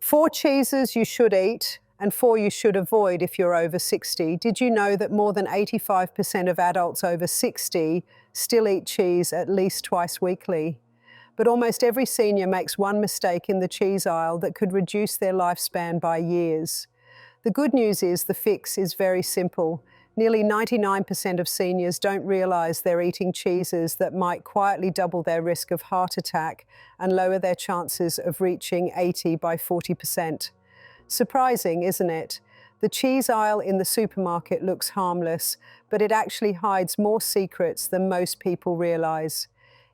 4 cheeses you should eat and 4 you should avoid if you're over 60. Did you know that more than 85% of adults over 60 still eat cheese at least twice weekly? But almost every senior makes one mistake in the cheese aisle that could reduce their lifespan by years. The good news is the fix is very simple. Nearly 99% of seniors don't realize they're eating cheeses that might quietly double their risk of heart attack and lower their chances of reaching 80 by 40%. Surprising, isn't it? The cheese aisle in the supermarket looks harmless, but it actually hides more secrets than most people realize.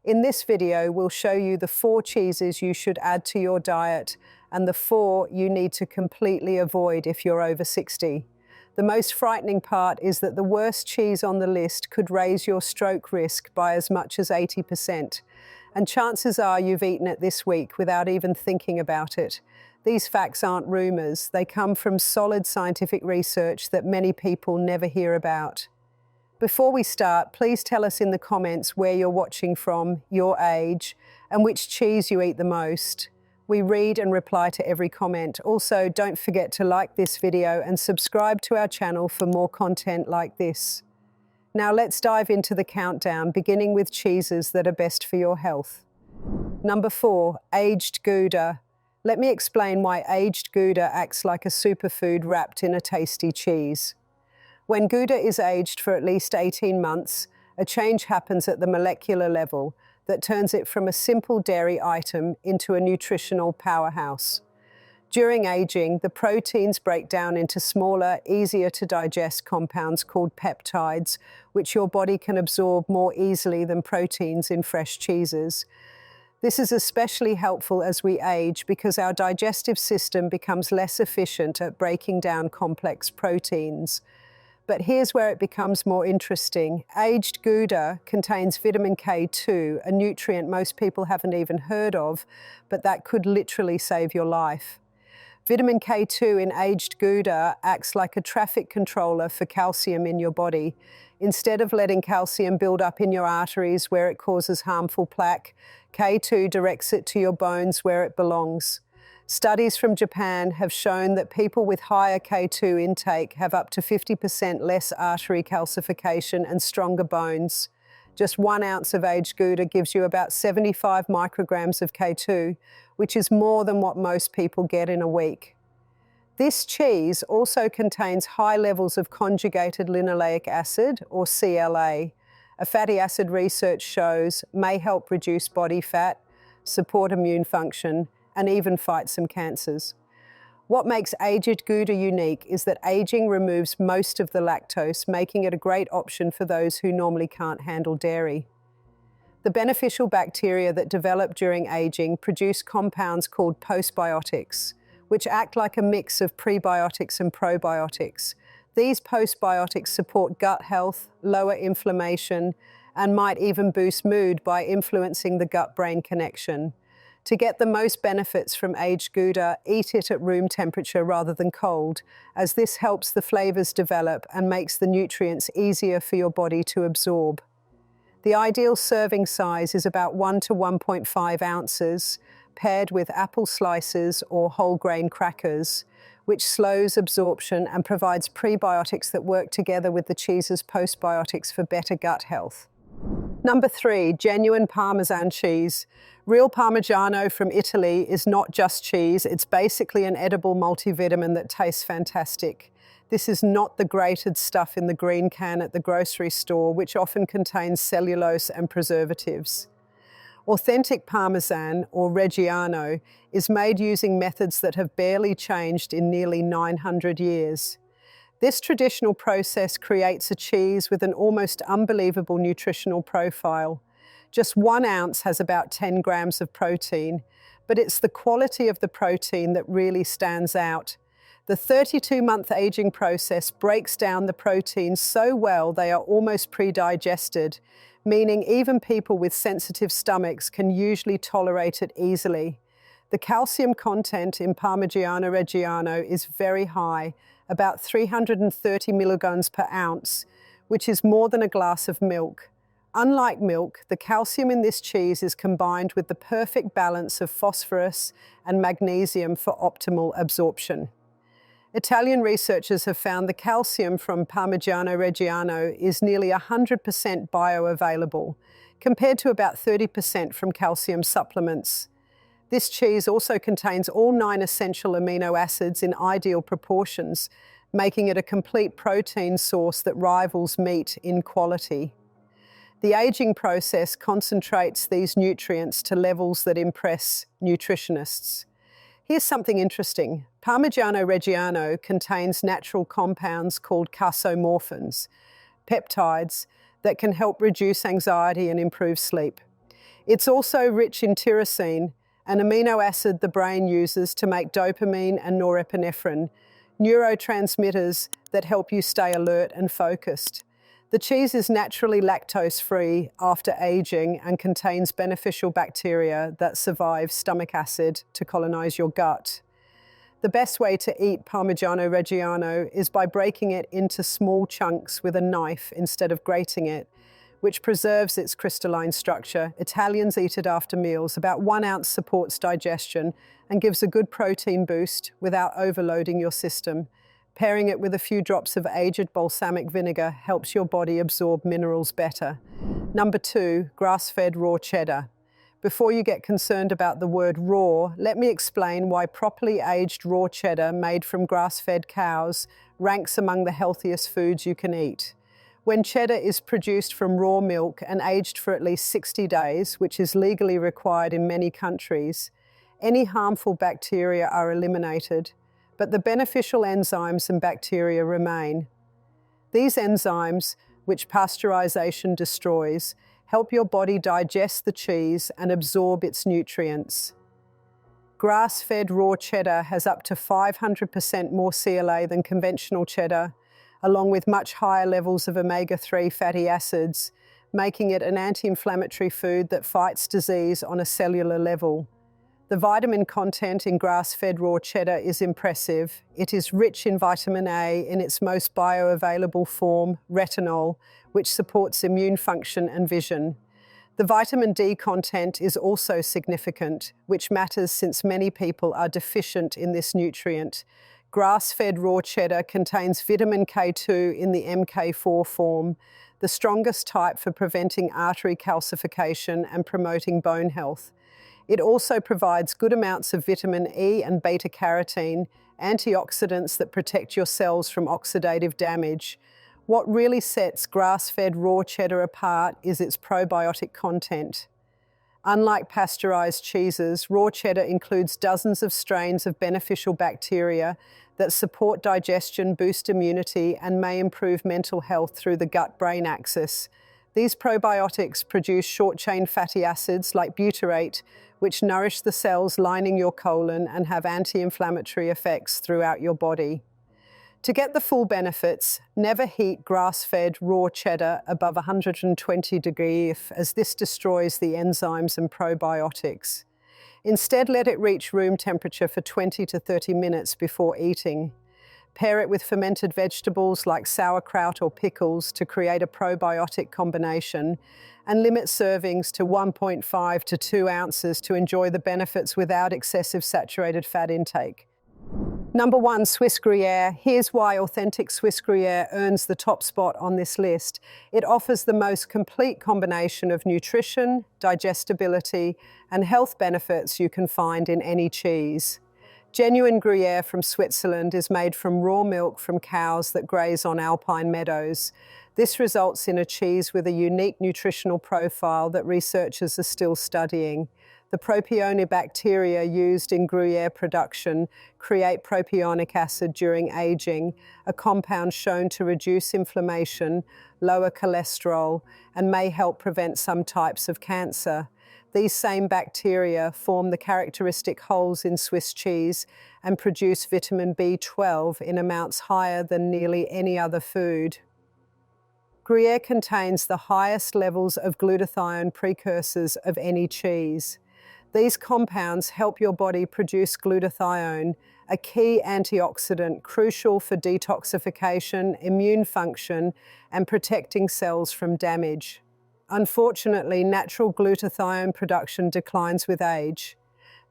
In this video, we'll show you the 4 cheeses you should add to your diet and the 4 you need to completely avoid if you're over 60. The most frightening part is that the worst cheese on the list could raise your stroke risk by as much as 80%. And chances are you've eaten it this week without even thinking about it. These facts aren't rumors. They come from solid scientific research that many people never hear about. Before we start, please tell us in the comments where you're watching from, your age, and which cheese you eat the most. We read and reply to every comment. Also, don't forget to like this video and subscribe to our channel for more content like this. Now let's dive into the countdown, beginning with cheeses that are best for your health. Number 4, aged Gouda. Let me explain why aged Gouda acts like a superfood wrapped in a tasty cheese. When Gouda is aged for at least 18 months, a change happens at the molecular level that turns it from a simple dairy item into a nutritional powerhouse. During aging, the proteins break down into smaller, easier to digest compounds called peptides, which your body can absorb more easily than proteins in fresh cheeses. This is especially helpful as we age because our digestive system becomes less efficient at breaking down complex proteins. But here's where it becomes more interesting. Aged Gouda contains vitamin K2, a nutrient most people haven't even heard of, but that could literally save your life. Vitamin K2 in aged Gouda acts like a traffic controller for calcium in your body. Instead of letting calcium build up in your arteries where it causes harmful plaque, K2 directs it to your bones where it belongs. Studies from Japan have shown that people with higher K2 intake have up to 50% less artery calcification and stronger bones. Just 1 ounce of aged Gouda gives you about 75 micrograms of K2, which is more than what most people get in a week. This cheese also contains high levels of conjugated linoleic acid, or CLA. A fatty acid research shows may help reduce body fat, support immune function, and even fight some cancers. What makes aged Gouda unique is that aging removes most of the lactose, making it a great option for those who normally can't handle dairy. The beneficial bacteria that develop during aging produce compounds called postbiotics, which act like a mix of prebiotics and probiotics. These postbiotics support gut health, lower inflammation, and might even boost mood by influencing the gut-brain connection. To get the most benefits from aged Gouda, eat it at room temperature rather than cold, as this helps the flavors develop and makes the nutrients easier for your body to absorb. The ideal serving size is about 1 to 1.5 ounces, paired with apple slices or whole grain crackers, which slows absorption and provides prebiotics that work together with the cheese's postbiotics for better gut health. Number 3, genuine Parmesan cheese. Real Parmigiano from Italy is not just cheese, it's basically an edible multivitamin that tastes fantastic. This is not the grated stuff in the green can at the grocery store, which often contains cellulose and preservatives. Authentic Parmesan, or Reggiano, is made using methods that have barely changed in nearly 900 years. This traditional process creates a cheese with an almost unbelievable nutritional profile. Just 1 ounce has about 10 grams of protein, but it's the quality of the protein that really stands out. The 32-month aging process breaks down the protein so well they are almost pre-digested, meaning even people with sensitive stomachs can usually tolerate it easily. The calcium content in Parmigiano Reggiano is very high, about 330 milligrams per ounce, which is more than a glass of milk. Unlike milk, the calcium in this cheese is combined with the perfect balance of phosphorus and magnesium for optimal absorption. Italian researchers have found the calcium from Parmigiano Reggiano is nearly 100% bioavailable, compared to about 30% from calcium supplements. This cheese also contains all 9 essential amino acids in ideal proportions, making it a complete protein source that rivals meat in quality. The aging process concentrates these nutrients to levels that impress nutritionists. Here's something interesting. Parmigiano Reggiano contains natural compounds called casomorphins, peptides that can help reduce anxiety and improve sleep. It's also rich in tyrosine, an amino acid the brain uses to make dopamine and norepinephrine, neurotransmitters that help you stay alert and focused. The cheese is naturally lactose-free after aging and contains beneficial bacteria that survive stomach acid to colonize your gut. The best way to eat Parmigiano Reggiano is by breaking it into small chunks with a knife instead of grating it, which preserves its crystalline structure. Italians eat it after meals. About 1 ounce supports digestion and gives a good protein boost without overloading your system. Pairing it with a few drops of aged balsamic vinegar helps your body absorb minerals better. Number 2, grass-fed raw cheddar. Before you get concerned about the word raw, let me explain why properly aged raw cheddar made from grass-fed cows ranks among the healthiest foods you can eat. When cheddar is produced from raw milk and aged for at least 60 days, which is legally required in many countries, any harmful bacteria are eliminated, but the beneficial enzymes and bacteria remain. These enzymes, which pasteurization destroys, help your body digest the cheese and absorb its nutrients. Grass-fed raw cheddar has up to 500% more CLA than conventional cheddar, along with much higher levels of omega-3 fatty acids, making it an anti-inflammatory food that fights disease on a cellular level. The vitamin content in grass-fed raw cheddar is impressive. It is rich in vitamin A in its most bioavailable form, retinol, which supports immune function and vision. The vitamin D content is also significant, which matters since many people are deficient in this nutrient. Grass-fed raw cheddar contains vitamin K2 in the MK4 form, the strongest type for preventing artery calcification and promoting bone health. It also provides good amounts of vitamin E and beta-carotene, antioxidants that protect your cells from oxidative damage. What really sets grass-fed raw cheddar apart is its probiotic content. Unlike pasteurized cheeses, raw cheddar includes dozens of strains of beneficial bacteria that support digestion, boost immunity, and may improve mental health through the gut-brain axis. These probiotics produce short-chain fatty acids like butyrate, which nourish the cells lining your colon and have anti-inflammatory effects throughout your body. To get the full benefits, never heat grass-fed raw cheddar above 120 degrees, as this destroys the enzymes and probiotics. Instead, let it reach room temperature for 20 to 30 minutes before eating. Pair it with fermented vegetables like sauerkraut or pickles to create a probiotic combination, and limit servings to 1.5 to 2 ounces to enjoy the benefits without excessive saturated fat intake. Number 1, Swiss Gruyere. Here's why authentic Swiss Gruyere earns the top spot on this list. It offers the most complete combination of nutrition, digestibility, and health benefits you can find in any cheese. Genuine Gruyere from Switzerland is made from raw milk from cows that graze on alpine meadows. This results in a cheese with a unique nutritional profile that researchers are still studying. The propionibacteria used in Gruyere production create propionic acid during aging, a compound shown to reduce inflammation, lower cholesterol, and may help prevent some types of cancer. These same bacteria form the characteristic holes in Swiss cheese and produce vitamin B12 in amounts higher than nearly any other food. Gruyere contains the highest levels of glutathione precursors of any cheese. These compounds help your body produce glutathione, a key antioxidant crucial for detoxification, immune function, and protecting cells from damage. Unfortunately, natural glutathione production declines with age.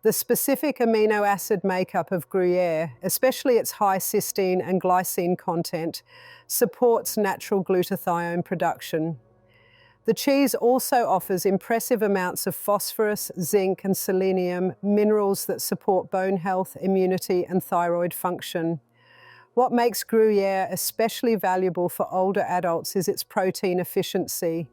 The specific amino acid makeup of Gruyere, especially its high cysteine and glycine content, supports natural glutathione production. The cheese also offers impressive amounts of phosphorus, zinc, and selenium, minerals that support bone health, immunity, and thyroid function. What makes Gruyere especially valuable for older adults is its protein efficiency.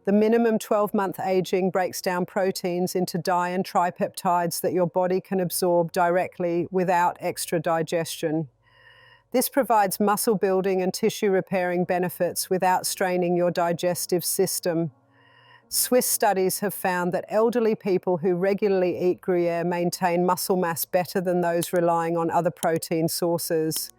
The minimum 12-month aging breaks down proteins into di and tripeptides that your body can absorb directly without extra digestion. This provides muscle building and tissue repairing benefits without straining your digestive system. Swiss studies have found that elderly people who regularly eat Gruyere maintain muscle mass better than those relying on other protein sources.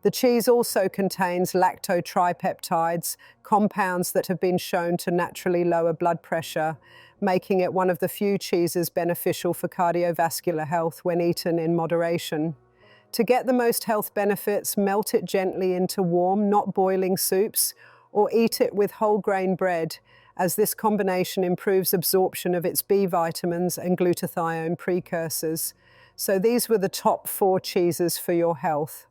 The cheese also contains lactotripeptides, compounds that have been shown to naturally lower blood pressure, making it one of the few cheeses beneficial for cardiovascular health when eaten in moderation. To get the most health benefits, melt it gently into warm, not boiling soups, or eat it with whole grain bread, as this combination improves absorption of its B vitamins and glutathione precursors. So these were the top 4 cheeses for your health.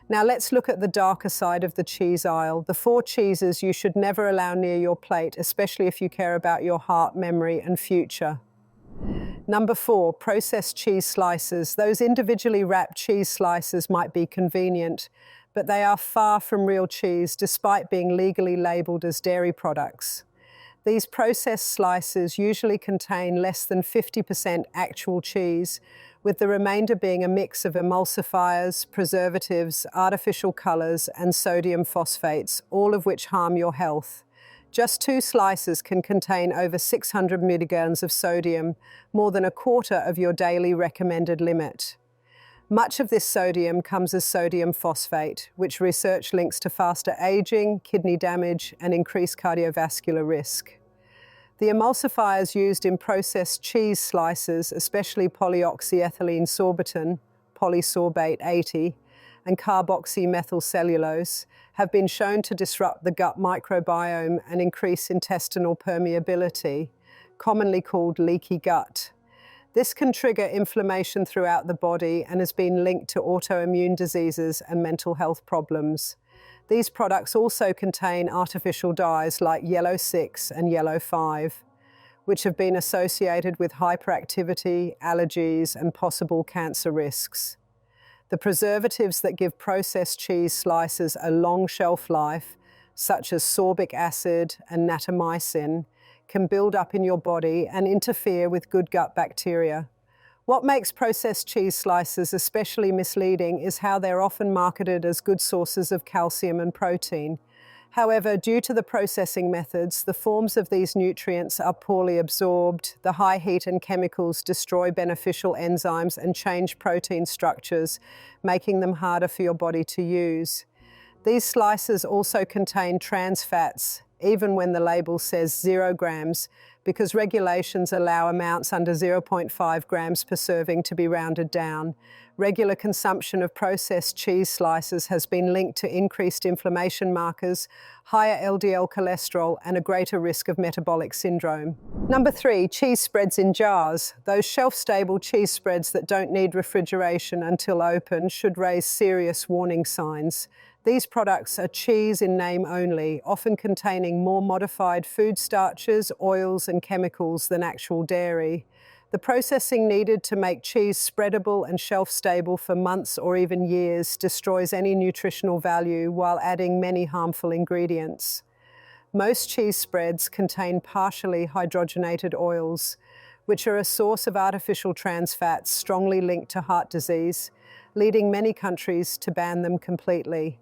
Now let's look at the darker side of the cheese aisle, the 4 cheeses you should never allow near your plate, especially if you care about your heart, memory, and future. Number 4, processed cheese slices. Those individually wrapped cheese slices might be convenient, but they are far from real cheese, despite being legally labeled as dairy products. These processed slices usually contain less than 50% actual cheese, with the remainder being a mix of emulsifiers, preservatives, artificial colors, and sodium phosphates, all of which harm your health. Just 2 slices can contain over 600 milligrams of sodium, more than a quarter of your daily recommended limit. Much of this sodium comes as sodium phosphate, which research links to faster aging, kidney damage, and increased cardiovascular risk. The emulsifiers used in processed cheese slices, especially polyoxyethylene sorbitan, polysorbate 80, and carboxymethylcellulose, have been shown to disrupt the gut microbiome and increase intestinal permeability, commonly called leaky gut. This can trigger inflammation throughout the body and has been linked to autoimmune diseases and mental health problems. These products also contain artificial dyes like yellow 6 and yellow 5, which have been associated with hyperactivity, allergies, and possible cancer risks. The preservatives that give processed cheese slices a long shelf life, such as sorbic acid and natamycin, can build up in your body and interfere with good gut bacteria. What makes processed cheese slices especially misleading is how they're often marketed as good sources of calcium and protein. However, due to the processing methods, the forms of these nutrients are poorly absorbed, the high heat and chemicals destroy beneficial enzymes and change protein structures, making them harder for your body to use. These slices also contain trans fats, even when the label says 0 grams, because regulations allow amounts under 0.5 grams per serving to be rounded down. Regular consumption of processed cheese slices has been linked to increased inflammation markers, higher LDL cholesterol, and a greater risk of metabolic syndrome. Number 3, cheese spreads in jars. Those shelf-stable cheese spreads that don't need refrigeration until open should raise serious warning signs. These products are cheese in name only, often containing more modified food starches, oils, and chemicals than actual dairy. The processing needed to make cheese spreadable and shelf-stable for months or even years destroys any nutritional value while adding many harmful ingredients. Most cheese spreads contain partially hydrogenated oils, which are a source of artificial trans fats strongly linked to heart disease, leading many countries to ban them completely.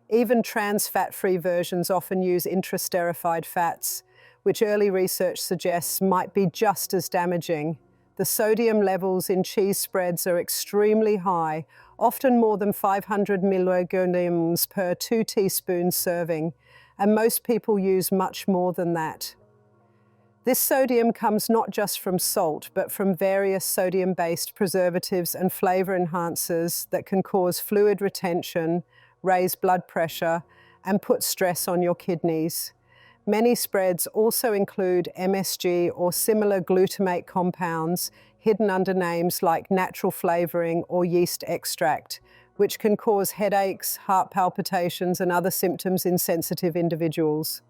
Even trans fat-free versions often use intraesterified fats, which early research suggests might be just as damaging. The sodium levels in cheese spreads are extremely high, often more than 500 milligrams per 2 teaspoons serving, and most people use much more than that. This sodium comes not just from salt, but from various sodium-based preservatives and flavor enhancers that can cause fluid retention, raise blood pressure, and put stress on your kidneys. Many spreads also include MSG or similar glutamate compounds hidden under names like natural flavoring or yeast extract, which can cause headaches, heart palpitations, and other symptoms in sensitive individuals.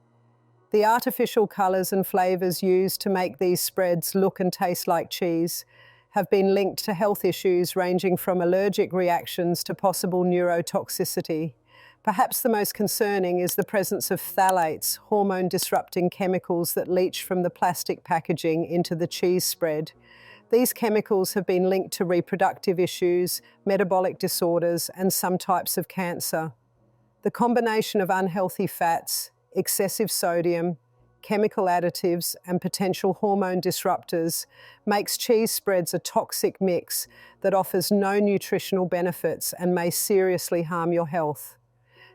The artificial colors and flavors used to make these spreads look and taste like cheese have been linked to health issues ranging from allergic reactions to possible neurotoxicity. Perhaps the most concerning is the presence of phthalates, hormone-disrupting chemicals that leach from the plastic packaging into the cheese spread. These chemicals have been linked to reproductive issues, metabolic disorders, and some types of cancer. The combination of unhealthy fats, excessive sodium, chemical additives, and potential hormone disruptors makes cheese spreads a toxic mix that offers no nutritional benefits and may seriously harm your health.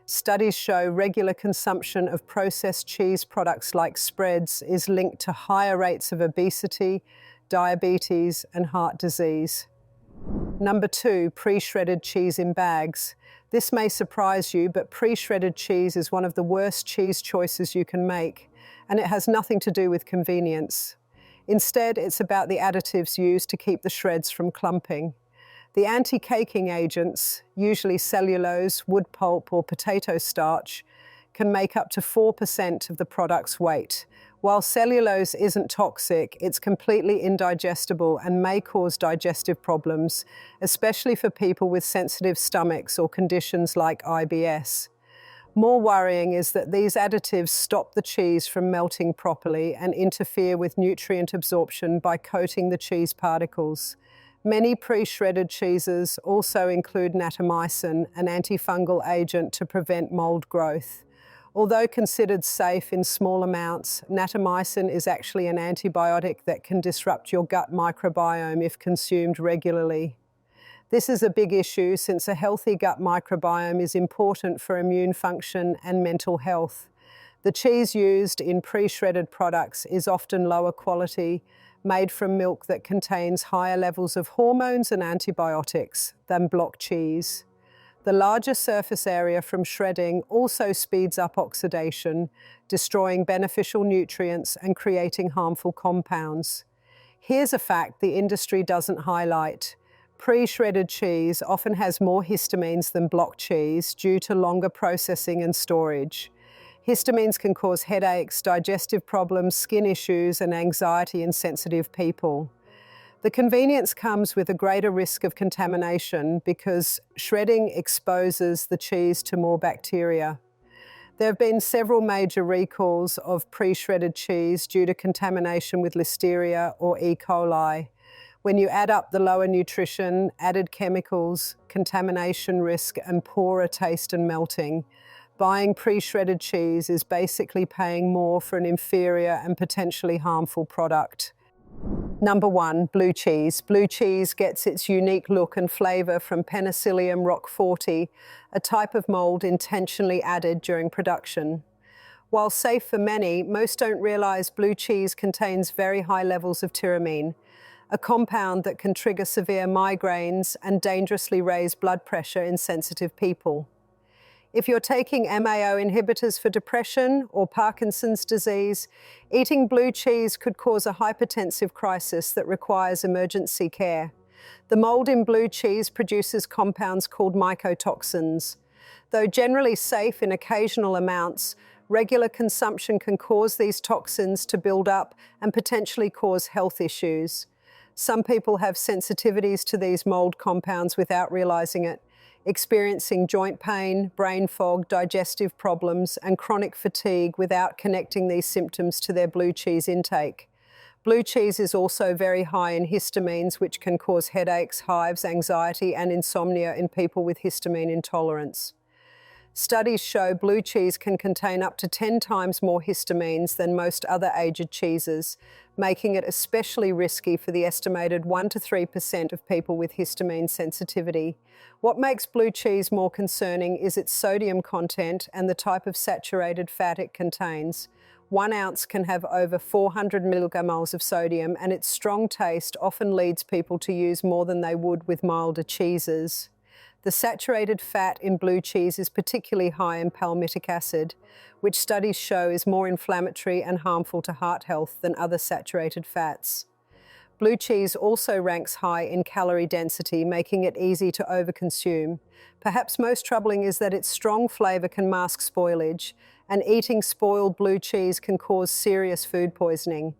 Studies show regular consumption of processed cheese products like spreads is linked to higher rates of obesity, diabetes, and heart disease. Number 2, pre-shredded cheese in bags. This may surprise you, but pre-shredded cheese is one of the worst cheese choices you can make, and it has nothing to do with convenience. Instead, it's about the additives used to keep the shreds from clumping. The anti-caking agents, usually cellulose, wood pulp, or potato starch, can make up to 4% of the product's weight. While cellulose isn't toxic, it's completely indigestible and may cause digestive problems, especially for people with sensitive stomachs or conditions like IBS. More worrying is that these additives stop the cheese from melting properly and interfere with nutrient absorption by coating the cheese particles. Many pre-shredded cheeses also include natamycin, an antifungal agent to prevent mold growth. Although considered safe in small amounts, natamycin is actually an antibiotic that can disrupt your gut microbiome if consumed regularly. This is a big issue since a healthy gut microbiome is important for immune function and mental health. The cheese used in pre-shredded products is often lower quality, made from milk that contains higher levels of hormones and antibiotics than block cheese. The larger surface area from shredding also speeds up oxidation, destroying beneficial nutrients and creating harmful compounds. Here's a fact the industry doesn't highlight. Pre-shredded cheese often has more histamines than block cheese due to longer processing and storage. Histamines can cause headaches, digestive problems, skin issues, and anxiety in sensitive people. The convenience comes with a greater risk of contamination because shredding exposes the cheese to more bacteria. There have been several major recalls of pre-shredded cheese due to contamination with Listeria or E. coli. When you add up the lower nutrition, added chemicals, contamination risk, and poorer taste and melting, buying pre-shredded cheese is basically paying more for an inferior and potentially harmful product. Number 1, blue cheese. Blue cheese gets its unique look and flavor from Penicillium roqueforti, a type of mold intentionally added during production. While safe for many, most don't realize blue cheese contains very high levels of tyramine, a compound that can trigger severe migraines and dangerously raise blood pressure in sensitive people. If you're taking MAO inhibitors for depression or Parkinson's disease, eating blue cheese could cause a hypertensive crisis that requires emergency care. The mold in blue cheese produces compounds called mycotoxins. Though generally safe in occasional amounts, regular consumption can cause these toxins to build up and potentially cause health issues. Some people have sensitivities to these mold compounds without realizing it, experiencing joint pain, brain fog, digestive problems, and chronic fatigue without connecting these symptoms to their blue cheese intake. Blue cheese is also very high in histamines, which can cause headaches, hives, anxiety, and insomnia in people with histamine intolerance. Studies show blue cheese can contain up to 10 times more histamines than most other aged cheeses, making it especially risky for the estimated 1 to 3% of people with histamine sensitivity. What makes blue cheese more concerning is its sodium content and the type of saturated fat it contains. 1 ounce can have over 400 milligrams of sodium, and its strong taste often leads people to use more than they would with milder cheeses. The saturated fat in blue cheese is particularly high in palmitic acid, which studies show is more inflammatory and harmful to heart health than other saturated fats. Blue cheese also ranks high in calorie density, making it easy to overconsume. Perhaps most troubling is that its strong flavor can mask spoilage, and eating spoiled blue cheese can cause serious food poisoning.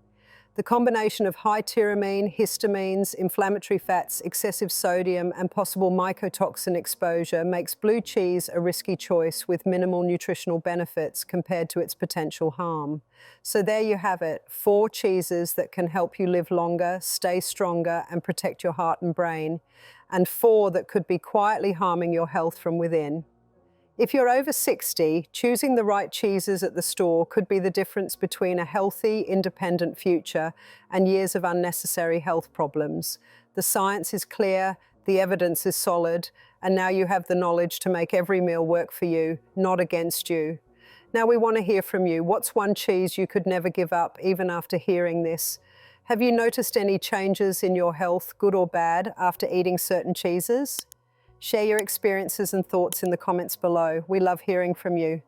The combination of high tyramine, histamines, inflammatory fats, excessive sodium, and possible mycotoxin exposure makes blue cheese a risky choice with minimal nutritional benefits compared to its potential harm. So there you have it, 4 cheeses that can help you live longer, stay stronger, and protect your heart and brain, and 4 that could be quietly harming your health from within. If you're over 60, choosing the right cheeses at the store could be the difference between a healthy, independent future and years of unnecessary health problems. The science is clear, the evidence is solid, and now you have the knowledge to make every meal work for you, not against you. Now we want to hear from you. What's one cheese you could never give up, even after hearing this? Have you noticed any changes in your health, good or bad, after eating certain cheeses? Share your experiences and thoughts in the comments below. We love hearing from you.